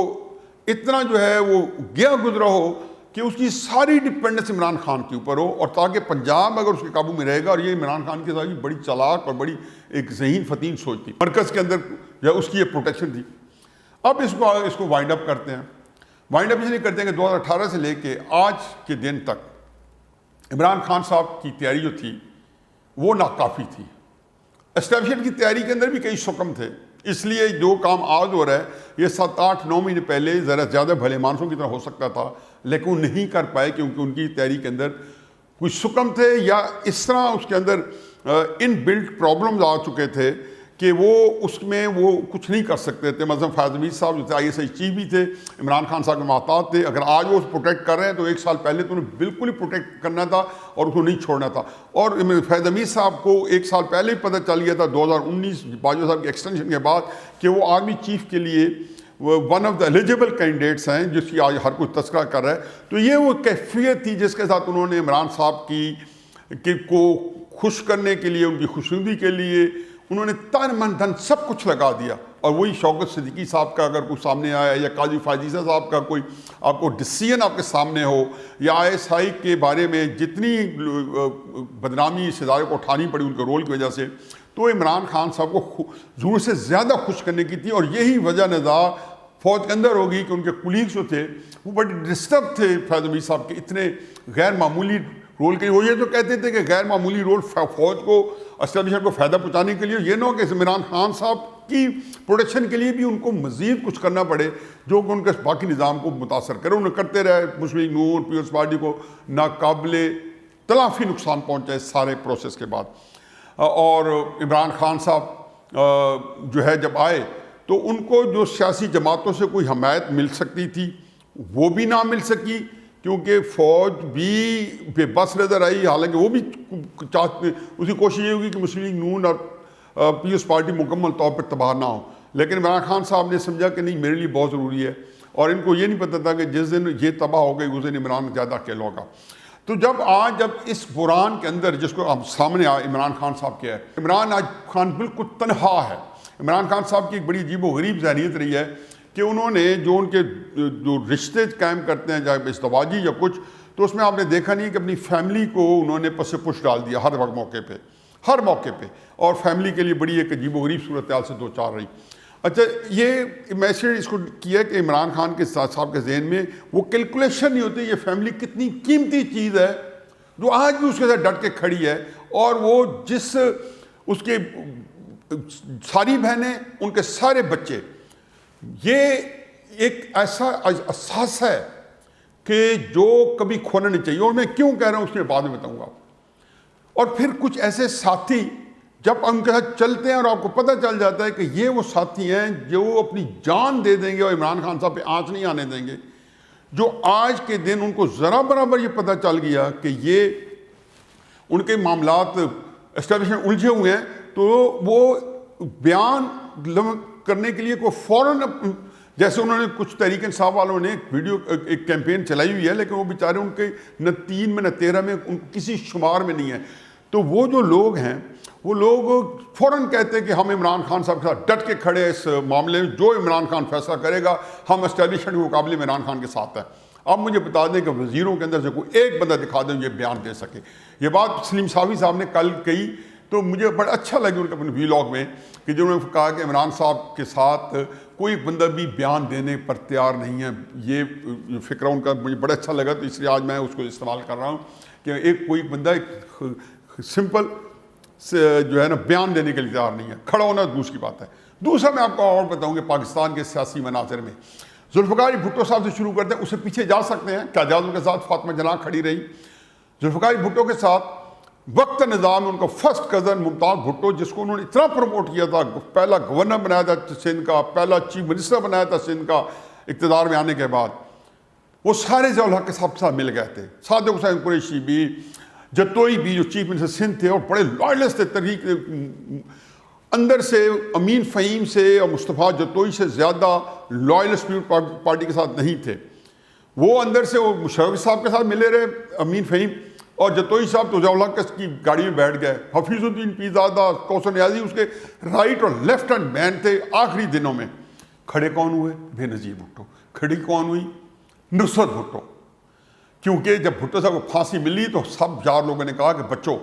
اتنا جو ہے وہ گیا گزرا ہو کہ اس کی ساری ڈپینڈنس عمران خان کے اوپر ہو, اور تاکہ پنجاب اگر اس کے قابو میں رہے گا. اور یہ عمران خان کی ساری بڑی چالاک اور بڑی ایک ذہین فتین سوچ تھی, مرکز کے اندر یا اس کی یہ پروٹیکشن تھی. اب اس کو وائنڈ اپ کرتے ہیں. وائنڈ اپ اس لیے کرتے ہیں کہ 2018 سے لے کے آج کے دن تک عمران خان صاحب کی تیاری جو تھی وہ ناکافی تھی. اسٹیبلشمنٹ کی تیاری کے اندر بھی کئی شکم تھے, اس لیے جو کام آج ہو رہا ہے یہ 7-8-9 مہینے پہلے ذرا زیادہ بھلے مانسوں کی طرح ہو سکتا تھا, لیکن وہ نہیں کر پائے کیونکہ ان کی تیاری کے اندر کچھ شکم تھے, یا اس طرح اس کے اندر ان بلٹ پرابلمز آ چکے تھے کہ وہ اس میں وہ کچھ نہیں کر سکتے تھے. مثلا فیض حمید صاحب جو تھے ISI چیف بھی تھے, عمران خان صاحب کے محتاط تھے. اگر آج وہ پروٹیکٹ کر رہے ہیں تو 1 سال پہلے تو انہیں بالکل ہی پروٹیکٹ کرنا تھا اور اس کو نہیں چھوڑنا تھا. اور فیض حمید صاحب کو 1 سال پہلے ہی پتہ چل گیا تھا 2019 باجوہ صاحب کے ایکسٹینشن کے بعد کہ وہ آرمی چیف کے لیے one of the eligible candidates ہیں, جس کی آج ہر کوئی تذکرہ کر رہا ہے. تو یہ وہ کیفیت تھی جس کے ساتھ انہوں نے عمران صاحب کو خوش کرنے کے لیے, ان کی خوشنودی کے لیے انہوں نے تن من دھن سب کچھ لگا دیا. اور وہی شوکت صدیقی صاحب کا اگر کوئی سامنے آیا, یا قاضی فائزہ صاحب کا کوئی آپ کو ڈسیزن آپ کے سامنے ہو, یا ISI کے بارے میں جتنی بدنامی اس ادارے کو اٹھانی پڑی ان کے رول کی وجہ سے, تو عمران خان صاحب کو ضرورت سے زیادہ خوش کرنے کی تھی. اور یہی وجہ نظار فوج کے اندر ہوگی کہ ان کے کولیگس جو تھے وہ بڑے ڈسٹرب تھے فیض حمید صاحب کے اتنے غیر معمولی رول کے لیے. وہ یہ تو کہتے تھے کہ غیر معمولی رول فوج کو اسٹیبلشمنٹ کو فائدہ پہنچانے کے لیے, یہ نہ ہو کہ عمران خان صاحب کی پروٹیکشن کے لیے بھی ان کو مزید کچھ کرنا پڑے جو کہ ان کے باقی نظام کو متاثر کرے. انہوں نے کرتے رہے مسلم نون پیپلز پارٹی کو ناقابل تلافی نقصان پہنچا اس سارے پروسیس کے بعد. اور عمران خان صاحب جو ہے جب آئے تو ان کو جو سیاسی جماعتوں سے کوئی حمایت مل سکتی تھی وہ بھی نہ مل سکی، کیونکہ فوج بھی بے بس نظر آئی. حالانکہ وہ بھی اس کی کوشش یہ ہوگی کہ مسلم لیگ نون اور پیپلز پارٹی مکمل طور پر تباہ نہ ہو، لیکن عمران خان صاحب نے سمجھا کہ نہیں، میرے لیے بہت ضروری ہے. اور ان کو یہ نہیں پتہ تھا کہ جس دن یہ تباہ ہو گئی اس دن عمران زیادہ اکیلا ہوگا. تو جب اس بحران کے اندر جس کو اب سامنے عمران خان صاحب کیا ہے، عمران خان بالکل تنہا ہے. عمران خان صاحب کی ایک بڑی عجیب و غریب ذہنیت رہی ہے کہ انہوں نے جو ان کے جو رشتے قائم کرتے ہیں چاہے ازدواجی یا کچھ، تو اس میں آپ نے دیکھا نہیں کہ اپنی فیملی کو انہوں نے پس پش ڈال دیا ہر موقع پہ، اور فیملی کے لیے بڑی ایک عجیب و غریب صورتحال سے دو چار رہی. اچھا، یہ میسج اس کو کیا کہ عمران خان کے صاحب کے ذہن میں وہ کیلکولیشن نہیں ہوتی یہ فیملی کتنی قیمتی چیز ہے جو آج بھی اس کے ساتھ ڈٹ کے کھڑی ہے، اور وہ جس اس کے ساری بہنیں، ان کے سارے بچے، یہ ایک ایسا احساس ہے کہ جو کبھی کھونا نہیں چاہیے. اور میں کیوں کہہ رہا ہوں اس میں بعد میں بتاؤں گا. اور پھر کچھ ایسے ساتھی جب ان کے ساتھ چلتے ہیں اور آپ کو پتہ چل جاتا ہے کہ یہ وہ ساتھی ہیں جو اپنی جان دے دیں گے اور عمران خان صاحب پہ آنچ نہیں آنے دیں گے، جو آج کے دن ان کو ذرا برابر یہ پتہ چل گیا کہ یہ ان کے معاملات اسٹیبلشمنٹ الجھے ہوئے ہیں، تو وہ بیان کرنے کے لیے کوئی فوراً، جیسے انہوں نے کچھ تحریک انصاف والوں نے ایک کیمپین چلائی ہوئی ہے، لیکن وہ بیچارے ان کے نہ 3 میں نہ 13 میں ان کسی شمار میں نہیں ہے. تو وہ جو لوگ ہیں وہ لوگ فوراً کہتے ہیں کہ ہم عمران خان صاحب کے ساتھ ڈٹ کے کھڑے اس معاملے میں، جو عمران خان فیصلہ کرے گا ہم اسٹیبلشمنٹ کے مقابلے میں عمران خان کے ساتھ ہیں. اب مجھے بتا دیں کہ وزیروں کے اندر سے کوئی ایک بندہ دکھا دیں یہ بیان دے سکے. یہ بات سلیم صافی صاحب نے کل کہی تو مجھے بڑا اچھا لگا ان کے اپنے ویلاگ میں کہ جنہوں نے کہا کہ عمران صاحب کے ساتھ کوئی بندہ بھی بیان دینے پر تیار نہیں ہے. یہ فکرہ ان کا مجھے بڑا اچھا لگا، تو اس لیے آج میں اس کو استعمال کر رہا ہوں کہ ایک کوئی بندہ ایک سمپل جو ہے نا بیان دینے کے لیے تیار نہیں ہے. کھڑا ہونا دوسری بات ہے. دوسرا میں آپ کو اور بتاؤں کہ پاکستان کے سیاسی مناظر میں ذوالفقار بھٹو صاحب سے شروع کرتے ہیں. اس سے پیچھے جا سکتے ہیں، قائد اعظم کے ساتھ فاطمہ جناح کھڑی رہی. ذوالفقار بھٹو کے ساتھ وقت نظام ان کا فرسٹ کزن ممتاز بھٹو، جس کو انہوں نے اتنا پروموٹ کیا تھا، پہلا گورنر بنایا تھا سندھ کا، پہلا چیف منسٹر بنایا تھا سندھ کا اقتدار میں آنے کے بعد، وہ سارے ضیاء الحق کے ساتھ مل گئے تھے. صادق حسین قریشی بھی، جتوئی بھی جو چیف منسٹر سندھ تھے، اور بڑے لائلسٹ تھے. تحریک اندر سے امین فہیم سے اور مصطفیٰ جتوئی سے زیادہ لائلسٹ پارٹی کے ساتھ نہیں تھے. وہ اندر سے وہ مشرف صاحب کے ساتھ ملے رہے امین فہیم، اور جتوئی صاحب تو ضیاء الحق کی گاڑی میں بیٹھ گئے. حفیظ الدین پیرزادہ، کوثر نیازی اس کے رائٹ اور لیفٹ ہینڈ مین تھے. آخری دنوں میں کھڑے کون ہوئے؟ بے نظیر بھٹو. کھڑی کون ہوئی؟ نصرت بھٹو. کیونکہ جب بھٹو صاحب کو پھانسی ملی تو سب یار لوگوں نے کہا کہ بچو،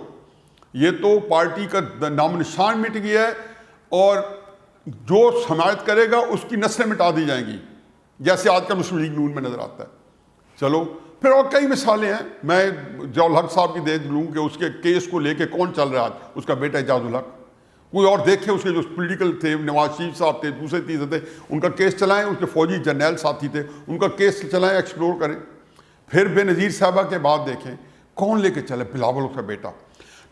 یہ تو پارٹی کا نام نشان مٹ گیا ہے، اور جو حمایت کرے گا اس کی نسلیں مٹا دی جائیں گی، جیسے آج کا مسلم لیگ نون میں نظر آتا ہے. چلو پھر اور کئی مثالیں ہیں. میں ضیاء الحق صاحب کی دے لوں کہ اس کے کیس کو لے کے کون چل رہا ہے، اس کا بیٹا اعجاز الحق. کوئی اور دیکھے اس کے جو پولیٹیکل تھے، نواز شریف صاحب تھے، دوسرے تیسرے تھے، ان کا کیس چلائیں. اس کے فوجی جرنیل ساتھی تھے، ان کا کیس چلائیں، ایکسپلور کریں. پھر بے نظیر صاحبہ کے بعد دیکھیں کون لے کے چلے، بلاول اس کا بیٹا.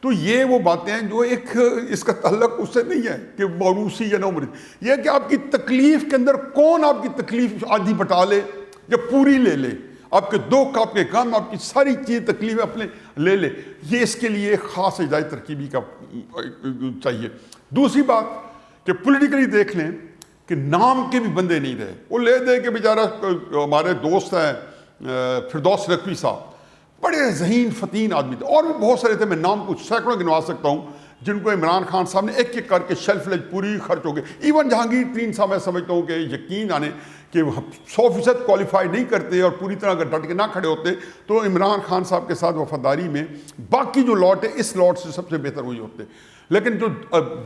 تو یہ وہ باتیں ہیں جو ایک اس کا تعلق اس سے نہیں ہے کہ موروثی یا نہ موروثی، یہ ہے کہ آپ کی تکلیف کے اندر کون آپ کی تکلیف آدھی بٹا لے یا پوری لے لے. آپ کے دکھ، آپ کے غم، آپ کی ساری چیز تکلیفیں اپنے لے لے. یہ اس کے لیے خاص اجزائے ترکیبی کا چاہیے. دوسری بات کہ پولیٹیکلی دیکھ لیں کہ نام کے بھی بندے نہیں رہے. وہ لے دے کہ بیچارہ ہمارے دوست ہیں فردوس رقوی صاحب، بڑے ذہین فتین آدمی تھے، اور بھی بہت سارے تھے، میں نام کچھ سینکڑوں گنوا سکتا ہوں جن کو عمران خان صاحب نے ایک ایک کر کے شیلف لج پوری خرچ ہو گئی. ایون جہانگیر ترین صاحب میں سمجھتا ہوں کہ یقین جانے کہ 100% کوالیفائی نہیں کرتے اور پوری طرح اگر ڈٹ کے نہ کھڑے ہوتے تو عمران خان صاحب کے ساتھ وفاداری میں باقی جو لاٹ ہے اس لاٹ سے سب سے بہتر ہوئی ہوتے. لیکن جو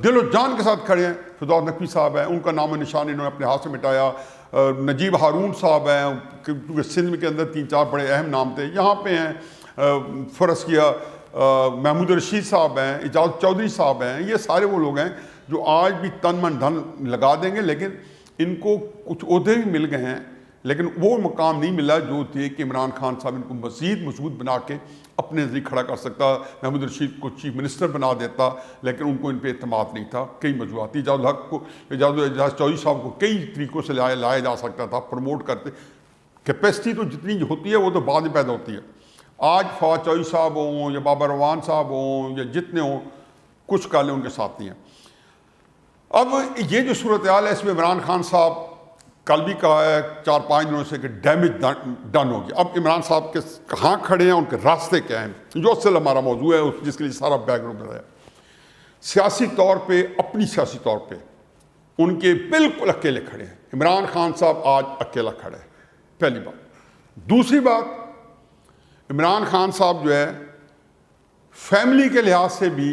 دل و جان کے ساتھ کھڑے ہیں، فردوس نقوی صاحب ہیں، ان کا نام و نشان انہوں نے اپنے ہاتھ سے مٹایا. نجیب ہارون صاحب ہیں، کیونکہ سندھ کے اندر 3-4 بڑے اہم نام تھے، یہاں پہ ہیں. فرض کیا محمود رشید صاحب ہیں، اعجاز چودھری صاحب ہیں. یہ سارے وہ لوگ ہیں جو آج بھی تن من دھن لگا دیں گے، لیکن ان کو کچھ عہدے بھی مل گئے ہیں لیکن وہ مقام نہیں ملا جو تھے کہ عمران خان صاحب ان کو مزید مضبوط بنا کے اپنے نزدیک کھڑا کر سکتا. محمود رشید کو چیف منسٹر بنا دیتا, لیکن ان کو ان پہ اعتماد نہیں تھا. کئی وجوہات, اعجاز چودھری صاحب کو کئی طریقوں سے لایا جا سکتا تھا, پروموٹ کرتے. کیپیسٹی تو جتنی ہوتی ہے وہ تو بعد میں پیدا ہوتی ہے. آج فواد چودھری صاحب ہوں یا بابا روان صاحب ہوں یا جتنے ہوں, کچھ کالیں ان کے ساتھ نہیں ہیں. اب یہ جو صورتحال ہے اس میں عمران خان صاحب کل بھی کہا ہے 4-5 دنوں سے کہ ڈیمیج ڈن ہو گیا. اب عمران صاحب کے کہاں کھڑے ہیں, ان کے راستے کیا ہیں, جو اصل ہمارا موضوع ہے جس کے لیے سارا بیک گراؤنڈ بتایا. سیاسی طور پہ, اپنی سیاسی طور پہ ان کے بالکل اکیلے کھڑے ہیں. عمران خان صاحب آج اکیلا کھڑا ہے, پہلی بات. دوسری بات, عمران خان صاحب جو ہے فیملی کے لحاظ سے بھی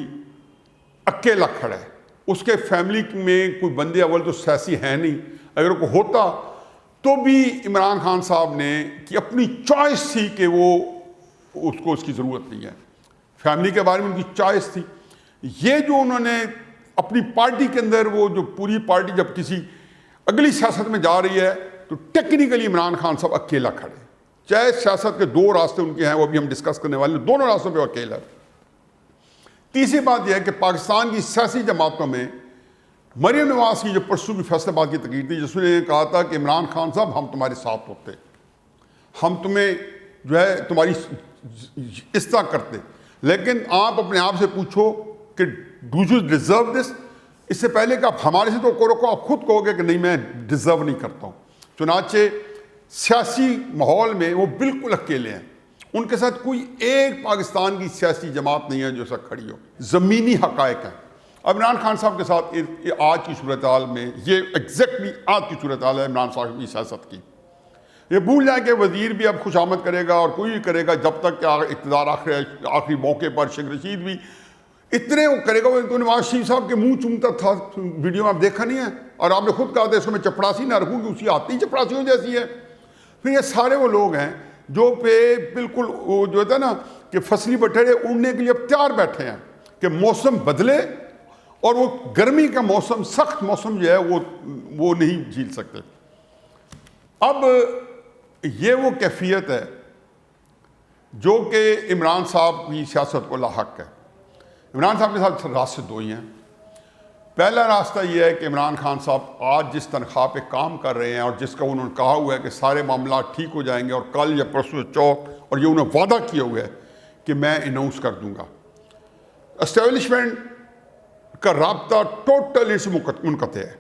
اکیلا کھڑا ہے. اس کے فیملی میں کوئی بندے اول تو سیاسی ہے نہیں, اگر کوئی ہوتا تو بھی عمران خان صاحب نے کی اپنی چوائس تھی کہ وہ اس کو اس کی ضرورت نہیں ہے. فیملی کے بارے میں ان کی چوائس تھی. یہ جو انہوں نے اپنی پارٹی کے اندر, وہ جو پوری پارٹی جب کسی اگلی سیاست میں جا رہی ہے تو ٹیکنیکلی عمران خان صاحب اکیلا کھڑے. چاہے سیاست کے 2 راستے ان کے ہیں, وہ بھی ہم ڈسکس کرنے والے ہیں, دونوں راستوں پہ وہ اکیلا ہے. تیسری بات یہ ہے کہ پاکستان کی سیاسی جماعتوں میں مریم نواز کی جو پرسوں کی فیصلہ باد کی تقریر تھی, جس نے کہا تھا کہ عمران خان صاحب ہم تمہارے ساتھ ہوتے, ہم تمہیں جو ہے تمہاری اس طرح کرتے, لیکن آپ اپنے آپ سے پوچھو کہ ڈو یو ڈیزرو دس. اس سے پہلے کہ آپ ہمارے سے تو کو آپ خود کہو گے کہ نہیں میں ڈیزرو نہیں کرتا ہوں. چنانچہ سیاسی ماحول میں وہ بالکل اکیلے ہیں. ان کے ساتھ کوئی ایک پاکستان کی سیاسی جماعت نہیں ہے جو ساتھ کھڑی ہو. زمینی حقائق ہیں. عمران خان صاحب کے ساتھ آج کی صورتحال میں یہ ایگزیکٹلی آج کی صورتحال ہے عمران صاحب کی سیاست کی. یہ بھول جائیں کہ وزیر بھی اب خوش آمد کرے گا اور کوئی بھی کرے گا جب تک کہ اقتدار آخری موقع پر شیخ رشید بھی اتنے وہ کرے گا. وہ نواز شریف صاحب کے منہ چومتا تھا, ویڈیو میں آپ دیکھا نہیں ہے, اور آپ نے خود کہا تھا اس کو میں چپڑاسی نہ رکھوں کہ اسی آتی چپڑاسیوں جیسی ہے. پھر یہ سارے وہ لوگ ہیں جو پہ بالکل وہ جو ہوتا ہے نا کہ فصلی بٹھیرے اڑنے کے لیے اب تیار بیٹھے ہیں کہ موسم بدلے, اور وہ گرمی کا موسم, سخت موسم جو ہے وہ نہیں جھیل سکتے. اب یہ وہ کیفیت ہے جو کہ عمران صاحب کی سیاست کو لاحق ہے. عمران صاحب کے ساتھ راستے 2 ہی ہیں. پہلا راستہ یہ ہے کہ عمران خان صاحب آج جس تنخواہ پہ کام کر رہے ہیں اور جس کا انہوں نے کہا ہوا ہے کہ سارے معاملات ٹھیک ہو جائیں گے, اور کل یا پرسوں چوک, اور یہ انہوں نے وعدہ کیا ہوا ہے کہ میں اناؤنس کر دوں گا. اسٹیبلشمنٹ کا رابطہ ٹوٹل اس منقطع ہے.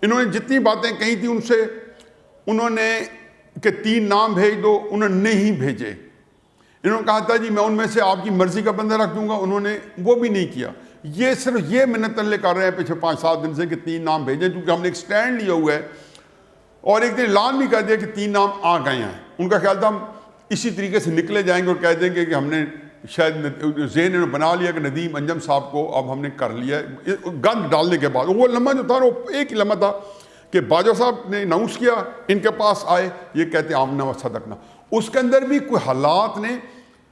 انہوں نے جتنی باتیں کہی تھیں ان سے, انہوں نے کہ 3 نام بھیج دو, انہوں نے نہیں بھیجے. انہوں نے کہا تھا جی میں ان میں سے آپ کی مرضی کا بندہ رکھ دوں گا, انہوں نے وہ بھی نہیں کیا. یہ صرف یہ منت تلے کر رہے ہیں پچھلے 5-7 دن سے کہ 3 نام بھیجیں, کیونکہ ہم نے ایک سٹینڈ لیا ہوا ہے اور ایک دن اعلان بھی کر دیا کہ 3 نام آ گئے ہیں. ان کا خیال تھا ہم اسی طریقے سے نکلے جائیں گے اور کہہ دیں گے کہ ہم نے شاید ذہن نے بنا لیا کہ ندیم انجم صاحب کو اب ہم نے کر لیا ہے. گند ڈالنے کے بعد وہ لمحہ جو تھا وہ ایک ہی لمحہ تھا کہ باجوہ صاحب نے اناؤنس کیا, ان کے پاس آئے, یہ کہتے آمنا و صدقنا. اس کے اندر بھی کوئی حالات نے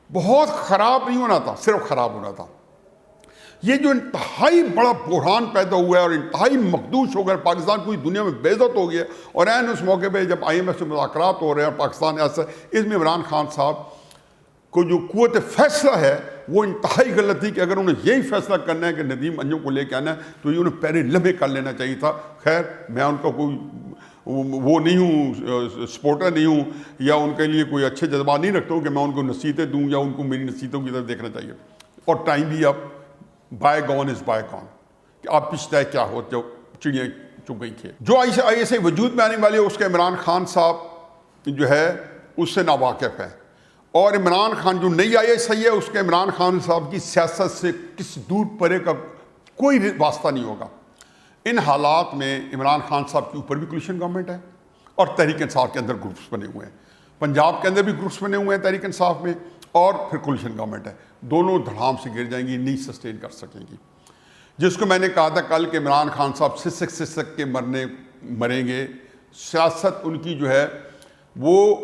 بہت خراب نہیں ہونا تھا, صرف خراب ہونا تھا. یہ جو انتہائی بڑا بحران پیدا ہوا ہے اور انتہائی مخدوش ہو گیا, پاکستان پوری دنیا میں بے عزت ہو گیا, اور عین اس موقع پہ جب IMF سے مذاکرات ہو رہے ہیں اور پاکستان ایسا, اس میں عمران خان صاحب کو جو قوت فیصلہ ہے وہ انتہائی غلط تھی کہ اگر انہیں یہی فیصلہ کرنا ہے کہ ندیم انجم کو لے کے آنا ہے تو یہ انہیں پہلے لمحے کر لینا چاہیے تھا. خیر میں ان کا کوئی وہ نہیں ہوں, سپورٹر نہیں ہوں, یا ان کے لیے کوئی اچھے جذبات نہیں رکھتا ہوں کہ میں ان کو نصیحتیں دوں یا ان کو میری نصیحتوں کی طرف دیکھنا چاہیے. اور ٹائم بھی اب bygone is bygone, کہ آپ پچھتا ہے کیا ہو, جو چڑیاں چگ گئی تھیں. جو ایسے وجود میں آنے والے اس کے عمران خان صاحب جو ہے اس سے ناواقف ہے, اور عمران خان جو نئی آئی ایس آئی ہے اس کے عمران خان صاحب کی سیاست سے کس دور پرے کا کوئی واسطہ نہیں ہوگا. ان حالات میں عمران خان صاحب کے اوپر بھی کولیشن گورنمنٹ ہے اور تحریک انصاف کے اندر گروپس بنے ہوئے ہیں. پنجاب کے اندر بھی گروپس بنے ہوئے ہیں تحریک انصاف میں, اور پھر کولیشن گورنمنٹ ہے. دونوں دھڑام سے گر جائیں گی, نہیں سسٹین کر سکیں گی. جس کو میں نے کہا تھا کل کہ عمران خان صاحب سسک کے مریں گے. سیاست ان کی جو ہے وہ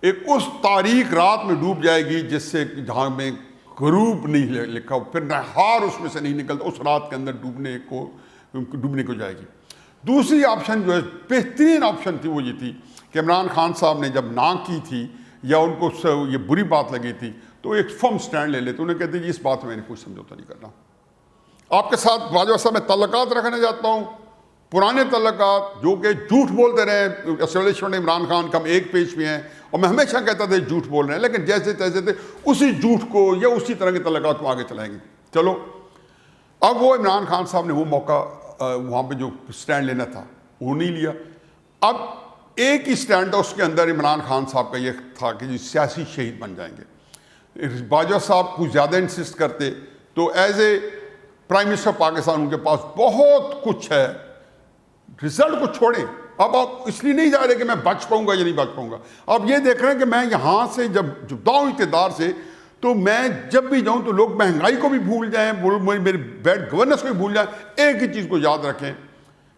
ایک اس تاریک رات میں ڈوب جائے گی جس سے جہاں میں غروب نہیں لکھا, پھر نہار اس میں سے نہیں نکلتا, اس رات کے اندر ڈوبنے کو جائے گی. دوسری آپشن جو ہے بہترین آپشن تھی وہ یہ تھی کہ عمران خان صاحب نے جب نہ کی تھی یا ان کو یہ بری بات لگی تھی تو ایک فرم سٹینڈ لے لیتے، انہیں کہتے ہیں اس بات میں نے کوئی سمجھوتا نہیں کرنا. آپ کے ساتھ باجوہ صاحب میں تعلقات رکھنے جاتا ہوں، پرانے تعلقات جو کہ جھوٹ بولتے رہے اسٹیبلشمنٹ عمران خان کا، ہم ایک پیج پہ ہیں اور میں ہمیشہ کہتا تھا جھوٹ بول رہے ہیں، لیکن جیسے تیسے تھے اسی جھوٹ کو یا اسی طرح کے تعلقات کو آگے چلائیں گے. چلو اب وہ عمران خان صاحب نے وہ موقع وہاں پہ جو سٹینڈ لینا تھا وہ نہیں لیا. اب ایک ہی سٹینڈ تھا، اس کے اندر عمران خان صاحب کا یہ تھا کہ جی سیاسی شہید بن جائیں گے. باجوہ صاحب کچھ زیادہ انسسٹ کرتے تو as a prime minister Pakistan ان کے پاس بہت کچھ ہے، رزلٹ کو چھوڑیں. اب آپ اس لیے نہیں جا رہے کہ میں بچ پاؤں گا یا نہیں بچ پاؤں گا، آپ یہ دیکھ رہے ہیں کہ میں یہاں سے جب جدا ہوں اقتدار سے تو میں جب بھی جاؤں تو لوگ مہنگائی کو بھی بھول جائیں، میرے بیڈ گورننس کو بھی بھول جائیں. ایک ہی چیز کو یاد رکھیں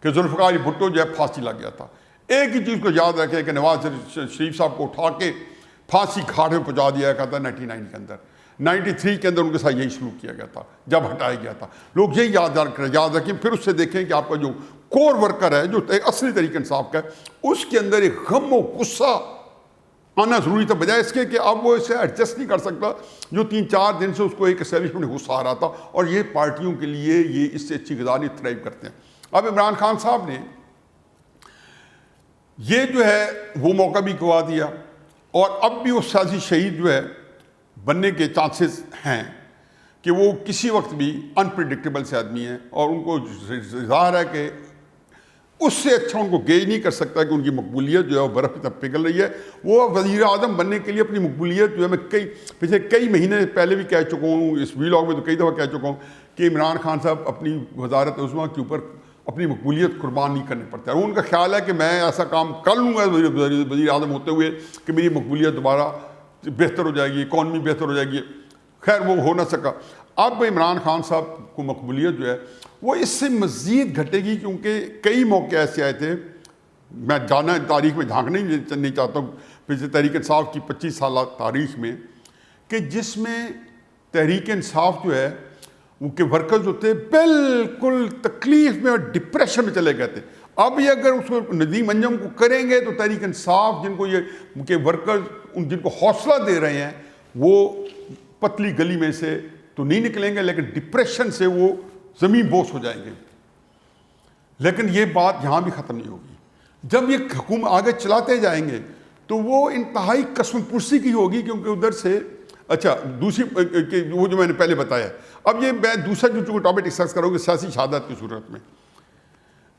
کہ ذوالفقار علی بھٹو جو ہے پھانسی لگ گیا تھا. ایک ہی چیز کو یاد رکھیں کہ نواز شریف صاحب کو اٹھا کے پھانسی گھاٹ میں پہنچا دیا گیا تھا 99 کے اندر، 93 کے اندر ان کے ساتھ یہی سلوک کیا گیا تھا جب ہٹایا گیا تھا. لوگ یہی یاد رکھیں. پھر اس سے دیکھیں کہ آپ کا جو کور ورکر ہے جو اصلی طریقہ انصاف کا ہے، اس کے اندر ایک غم و غصہ آنا ضروری تھا، بجائے اس کے کہ اب وہ اسے ایڈجسٹ نہیں کر سکتا جو 3-4 دن سے اس کو ایک اسٹیبلشمنٹ میں غصہ آ رہا تھا. اور یہ پارٹیوں کے لیے یہ اس سے اچھی غذا تھرائیو کرتے ہیں. اب عمران خان صاحب نے یہ جو ہے وہ موقع بھی گوا دیا اور اب بھی وہ سیاسی شہید جو ہے بننے کے چانسز ہیں کہ وہ کسی وقت بھی انپریڈکٹیبل سے آدمی ہیں اور ان کو ظاہر ہے کہ اس سے اچھا ان کو گیج نہیں کر سکتا کہ ان کی مقبولیت جو ہے وہ برف کی طرف پگھل رہی ہے. وہ وزیر اعظم بننے کے لیے اپنی مقبولیت جو ہے میں پچھلے کئی مہینے پہلے بھی کہہ چکا ہوں، اس ویلاگ میں تو کئی دفعہ کہہ چکا ہوں کہ عمران خان صاحب اپنی وزارت عظمیٰ کے اوپر اپنی مقبولیت قربان نہیں کرنے پڑتا ہے. ان کا خیال ہے کہ میں ایسا کام کر لوں گا وزیر اعظم ہوتے ہوئے کہ میری مقبولیت دوبارہ بہتر ہو جائے گی، اکانومی بہتر ہو جائے گی. خیر وہ ہو نہ سکا. اب عمران خان صاحب کو مقبولیت جو ہے وہ اس سے مزید گھٹے گی، کیونکہ کئی موقع ایسے آئے تھے، میں جانا تاریخ میں جھانکنا نہیں چاہتا ہوں پچھلے تحریک انصاف کی 25 سالہ تاریخ میں، کہ جس میں تحریک انصاف جو ہے ان کے ورکرز ہوتے بالکل تکلیف میں اور ڈپریشن میں چلے گئے تھے. اب یہ اگر اس کو ندیم انجم کو کریں گے تو تحریک انصاف جن کو یہ کے ورکرز جن کو حوصلہ دے رہے ہیں وہ پتلی گلی میں سے تو نہیں نکلیں گے، لیکن ڈپریشن سے وہ زمین بوس ہو جائیں گے. لیکن یہ بات یہاں بھی ختم نہیں ہوگی. جب یہ حکومت آگے چلاتے جائیں گے تو وہ انتہائی قسم پرسی کی ہوگی، کیونکہ ادھر سے اچھا دوسری وہ جو میں نے پہلے بتایا. اب یہ میں دوسرا جو ٹاپک ڈسکس کروں گا سیاسی شہادت کی صورت میں.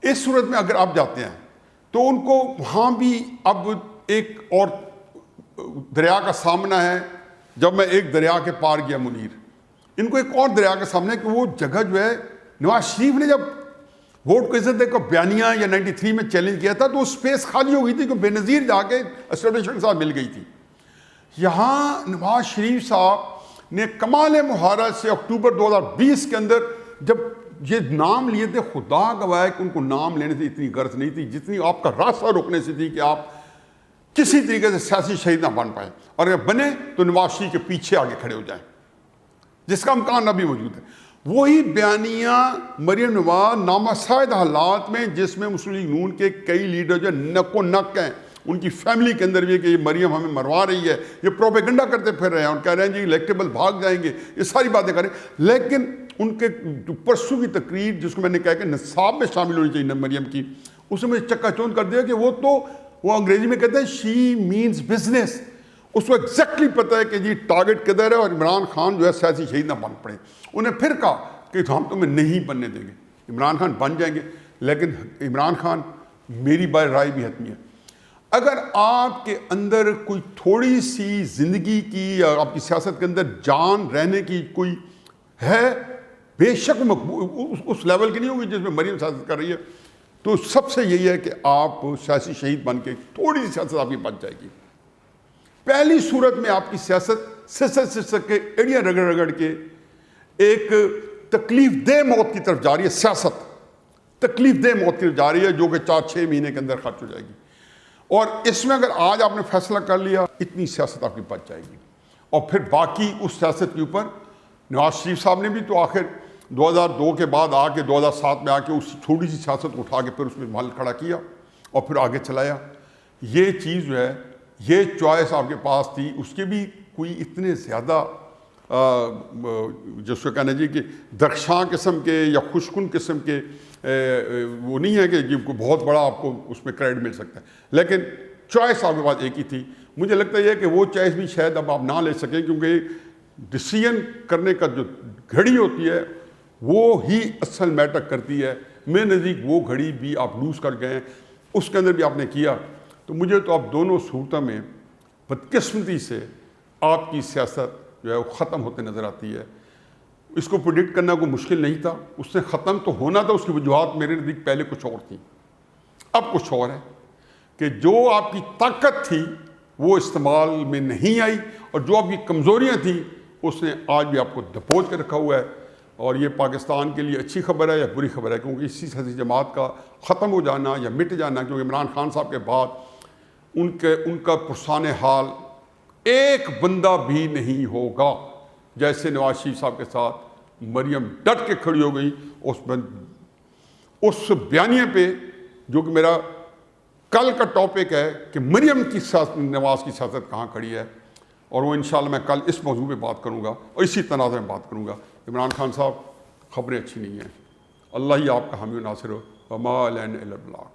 اس صورت میں اگر آپ جاتے ہیں تو ان کو وہاں بھی اب ایک اور دریا کا سامنا ہے. جب میں ایک دریا کے پار گیا منیر، ان کو ایک اور دریا کے سامنے کہ وہ جگہ جو ہے نواز شریف نے جب ووٹ کو عزت دے کر بیانیہ یا 93 میں چیلنج کیا تھا تو وہ اسپیس خالی ہو گئی تھی کہ بے نظیر جا کے اسٹیبلشمنٹ کے ساتھ مل گئی تھی. یہاں نواز شریف صاحب نے کمال مہارت سے اکتوبر 2020 کے اندر جب یہ نام لیے تھے، خدا گواہ ہے کہ ان کو نام لینے سے اتنی غرض نہیں تھی جتنی آپ کا راستہ روکنے سے تھی کہ آپ کسی طریقے سے سیاسی شہید نہ بن پائے، اور اگر بنے تو نواز شریف کے پیچھے آگے کھڑے ہو جائیں، جس کا امکان ابھی موجود ہے. وہی بیانیہ مریم نواز نامساعد حالات میں جس میں مسلم لیگ نون کے کئی لیڈر جو نک و نک ہیں، ان کی فیملی کے اندر بھی کہ یہ مریم ہمیں مروا رہی ہے، یہ پروپیگنڈا کرتے پھر رہے ہیں اور کہہ رہے ہیں جی الیکٹیبل بھاگ جائیں گے، یہ ساری باتیں کریں. لیکن ان کے پرسوں کی تقریر جس کو میں نے کہا کہ نصاب میں شامل ہونی چاہیے مریم کی، اس نے مجھے چکا چوند کر دیا کہ وہ انگریزی میں کہتے ہیں شی مینز بزنس. اس کو ایگزیکٹلی پتہ ہے کہ جی ٹارگٹ کدھر ہے اور عمران خان جو ہے سیاسی شہید نہ بن پڑے. انہیں پھر کہا کہ ہم تمہیں نہیں بننے دیں گے. عمران خان بن جائیں گے، لیکن عمران خان میری رائے بھی حتمی ہے. اگر آپ کے اندر کوئی تھوڑی سی زندگی کی یا آپ کی سیاست کے اندر جان رہنے کی کوئی ہے، بے شک اس لیول کی نہیں ہوگی جس میں مریم سیاست کر رہی ہے، تو سب سے یہی ہے کہ آپ سیاسی شہید بن کے تھوڑی سی سیاست آپ کی بچ جائے گی. پہلی صورت میں آپ کی سیاست سسک کے ایڑیاں رگڑ رگڑ کے ایک تکلیف دہ موت کی طرف جا رہی ہے. سیاست تکلیف دہ موت کی طرف جا رہی ہے جو کہ 4-6 مہینے کے اندر خرچ ہو جائے گی. اور اس میں اگر آج آپ نے فیصلہ کر لیا اتنی سیاست آپ کی بچ جائے گی. اور پھر باقی اس سیاست کے اوپر نواز شریف صاحب نے بھی تو آخر 2002 کے بعد آ کے 2007 میں آ کے اس چھوٹی سی سیاست کو اٹھا کے پھر اس میں محل کھڑا کیا اور پھر آگے چلایا. یہ چیز جو ہے، یہ چوائس آپ کے پاس تھی، اس کے بھی کوئی اتنے زیادہ جس کو کہنا جی کہ درخشاں قسم کے یا خوشکن قسم کے وہ نہیں ہے کہ جی کو بہت بڑا آپ کو اس میں کریڈٹ مل سکتا ہے، لیکن چوائس آپ کے پاس ایک ہی تھی۔ مجھے لگتا ہے کہ وہ چوائس بھی شاید اب آپ نہ لے سکیں، کیونکہ ڈیسیژن کرنے کا جو گھڑی ہوتی ہے وہ ہی اصل میٹر کرتی ہے۔ میرے نزدیک وہ گھڑی بھی آپ لوز کر گئے ہیں، اس کے اندر بھی آپ نے کیا۔ تو مجھے تو اب دونوں صورتوں میں بدقسمتی سے آپ کی سیاست جو ہے وہ ختم ہوتے نظر آتی ہے۔ اس کو پریڈکٹ کرنا کوئی مشکل نہیں تھا، اس نے ختم تو ہونا تھا، اس کی وجوہات میرے نزدیک پہلے کچھ اور تھیں، اب کچھ اور ہے کہ جو آپ کی طاقت تھی وہ استعمال میں نہیں آئی، اور جو آپ کی کمزوریاں تھیں اس نے آج بھی آپ کو دبوچ کے رکھا ہوا ہے۔ اور یہ پاکستان کے لیے اچھی خبر ہے یا بری خبر ہے؟ کیونکہ اسی سیاسی جماعت کا ختم ہو جانا یا مٹ جانا، کیونکہ عمران خان صاحب کے بعد ان کا پرسان حال ایک بندہ بھی نہیں ہوگا۔ جیسے نواز شریف صاحب کے ساتھ مریم ڈٹ کے کھڑی ہو گئی اس بیانیے پہ، جو کہ میرا کل کا ٹاپک ہے کہ مریم کی نواز کی سیاست کہاں کھڑی ہے، اور وہ انشاءاللہ میں کل اس موضوع پہ بات کروں گا اور اسی تناظر میں بات کروں گا۔ عمران خان صاحب، خبریں اچھی نہیں ہیں، اللہ ہی آپ کا حامی و ناصر ہو، وما علینا الا البلاغ۔